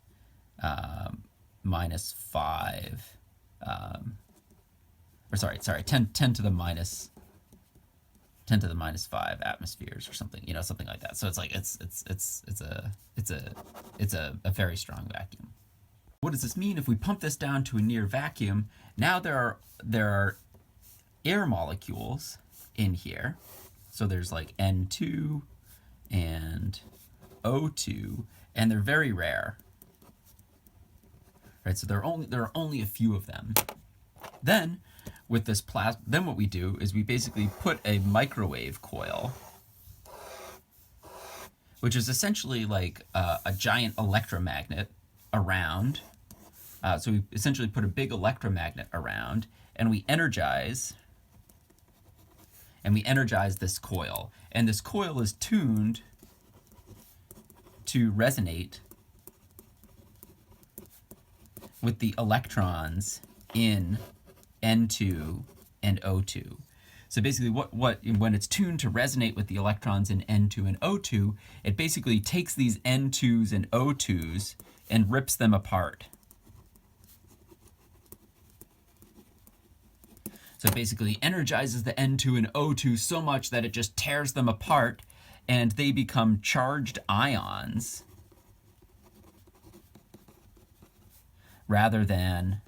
or sorry, 10⁻⁵ atmospheres or something, something like that. So it's like it's a very strong vacuum. What does this mean? If we pump this down to a near vacuum, now there are air molecules in here. So there's like N2 and O2, and they're very rare. Right? So there are only a few of them. Then with this plasma, then what we do is we basically put a microwave coil, which is essentially like a giant electromagnet around. So we essentially put a big electromagnet around, and we energize this coil. And this coil is tuned to resonate with the electrons in N2 and O2. So basically when it's tuned to resonate with the electrons in N2 and O2, it basically takes these N2s and O2s and rips them apart. So it basically energizes the N2 and O2 so much that it just tears them apart, and they become charged ions rather than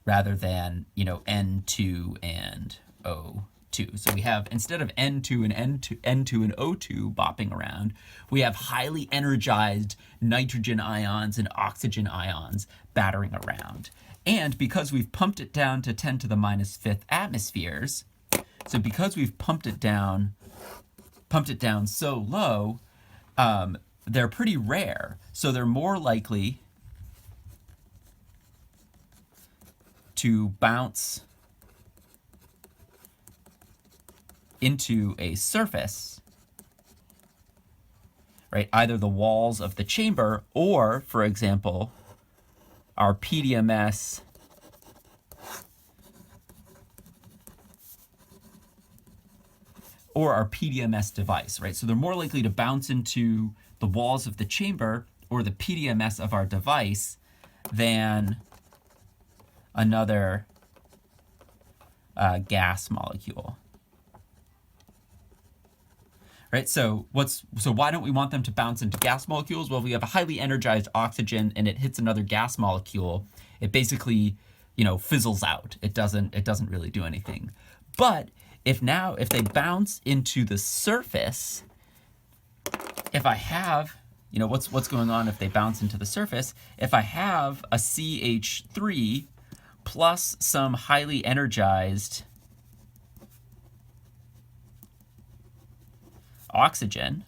N2 and O2. So we have, instead of N2 and O2 bopping around, we have highly energized nitrogen ions and oxygen ions battering around. And because we've pumped it down to 10⁻⁵ atmospheres, so because we've pumped it down so low, they're pretty rare. So they're more likely to bounce into a surface, right? Either the walls of the chamber, or, for example, our PDMS device, right? So they're more likely to bounce into the walls of the chamber or the PDMS of our device than another gas molecule. Right, so why don't we want them to bounce into gas molecules? Well, we have a highly energized oxygen and it hits another gas molecule. It basically, fizzles out. It doesn't really do anything. But if they bounce into the surface, if I have, what's going on if they bounce into the surface? If I have a CH3 plus some highly energized oxygen,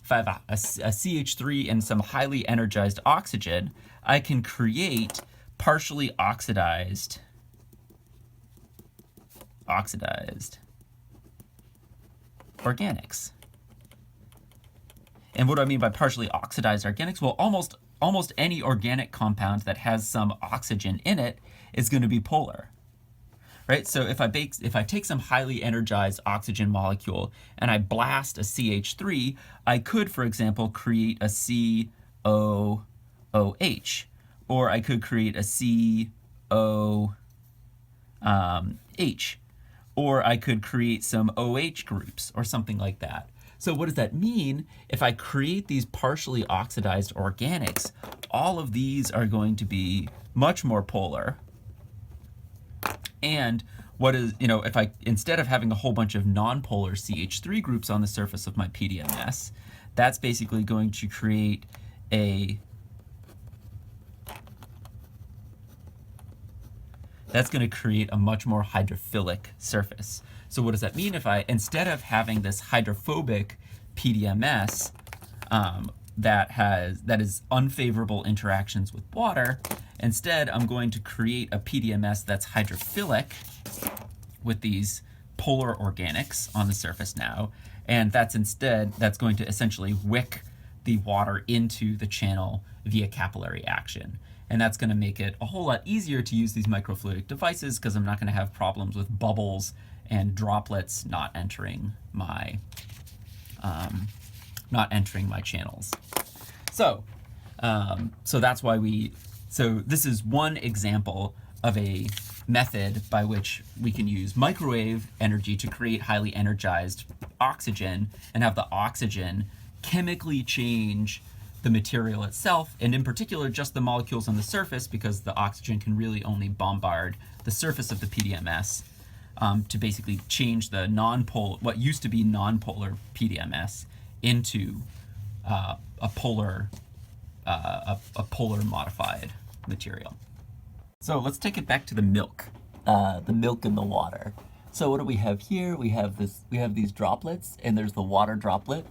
if I have a CH3 and some highly energized oxygen, I can create partially oxidized organics. And what do I mean by partially oxidized organics? Well, almost any organic compound that has some oxygen in it is going to be polar. Right? So if I take some highly energized oxygen molecule and I blast a CH3, I could, for example, create a COOH, or I could create a COH, or I could create some OH groups or something like that. So what does that mean? If I create these partially oxidized organics, all of these are going to be much more polar. And if I, instead of having a whole bunch of non-polar CH3 groups on the surface of my PDMS, that's basically going to create a much more hydrophilic surface. So what does that mean? If instead of having this hydrophobic PDMS that is unfavorable interactions with water, instead I'm going to create a PDMS that's hydrophilic with these polar organics on the surface now, and that's going to essentially wick the water into the channel via capillary action. And that's going to make it a whole lot easier to use these microfluidic devices because I'm not going to have problems with bubbles and droplets not entering my channels. So that's why so this is one example of a method by which we can use microwave energy to create highly energized oxygen and have the oxygen chemically change the material itself, and in particular just the molecules on the surface, because the oxygen can really only bombard the surface of the PDMS to basically change the what used to be nonpolar PDMS into a polar modified material. So let's take it back to the milk in the water. So what do we have here? We have these droplets, and there's the water droplet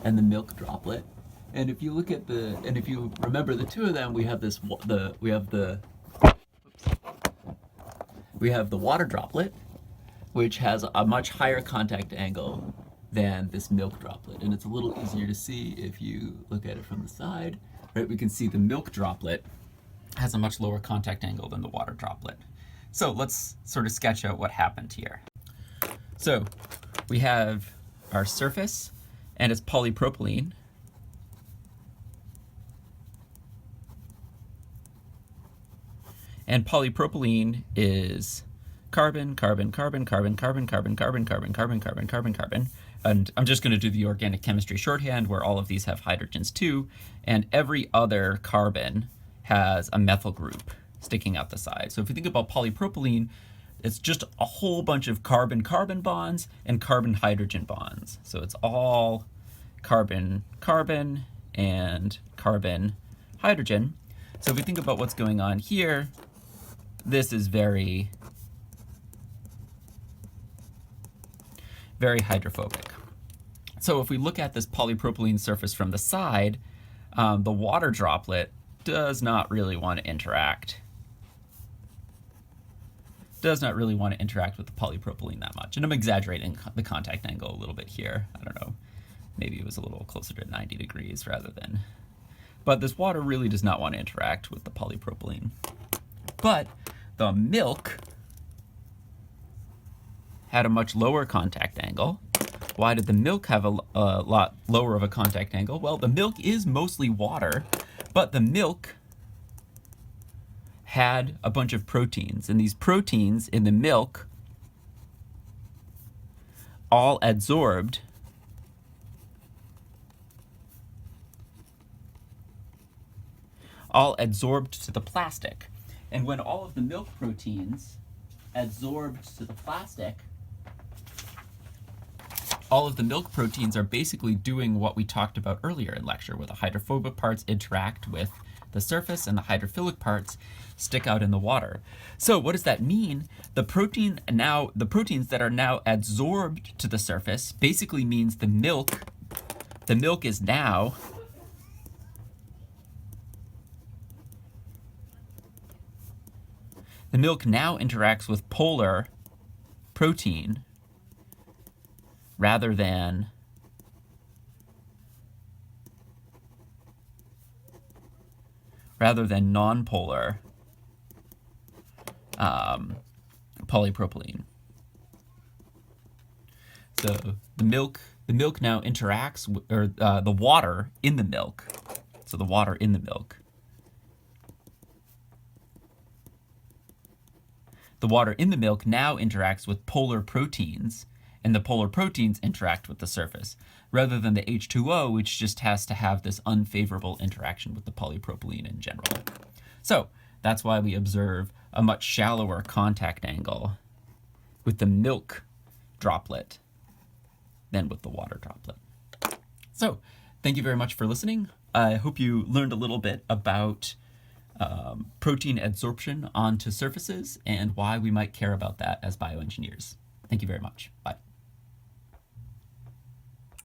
and the milk droplet. And if you remember the two of them, we have the water droplet, which has a much higher contact angle than this milk droplet. And it's a little easier to see if you look at it from the side, right? We can see the milk droplet has a much lower contact angle than the water droplet. So let's sort of sketch out what happened here. So we have our surface, and it's polypropylene. And polypropylene is carbon, carbon, carbon, carbon, carbon, carbon, carbon, carbon, carbon, carbon, carbon, carbon. And I'm just going to do the organic chemistry shorthand where all of these have hydrogens too. And every other carbon has a methyl group sticking out the side. So if you think about polypropylene, it's just a whole bunch of carbon-carbon bonds and carbon-hydrogen bonds. So it's all carbon-carbon and carbon-hydrogen. So if we think about what's going on here, this is very, very hydrophobic. So if we look at this polypropylene surface from the side, the water droplet does not really want to interact. Does not really want to interact with the polypropylene that much. And I'm exaggerating the contact angle a little bit here. I don't know, maybe it was a little closer to 90 degrees rather than. But this water really does not want to interact with the polypropylene. But the milk had a much lower contact angle. Why did the milk have a lot lower of a contact angle? Well, the milk is mostly water, but the milk had a bunch of proteins, and these proteins in the milk all adsorbed to the plastic. And when all of the milk proteins adsorbed to the plastic, all of the milk proteins are basically doing what we talked about earlier in lecture, where the hydrophobic parts interact with the surface and the hydrophilic parts stick out in the water. So what does that mean? The proteins that are now adsorbed to the surface basically means the milk now interacts with polar protein rather than nonpolar polypropylene. So the milk now interacts with, the water in the milk. So the water in the milk. The water in the milk now interacts with polar proteins, and the polar proteins interact with the surface, rather than the H2O, which just has to have this unfavorable interaction with the polypropylene in general. So that's why we observe a much shallower contact angle with the milk droplet than with the water droplet. So thank you very much for listening. I hope you learned a little bit about protein adsorption onto surfaces and why we might care about that as bioengineers. Thank you very much. Bye.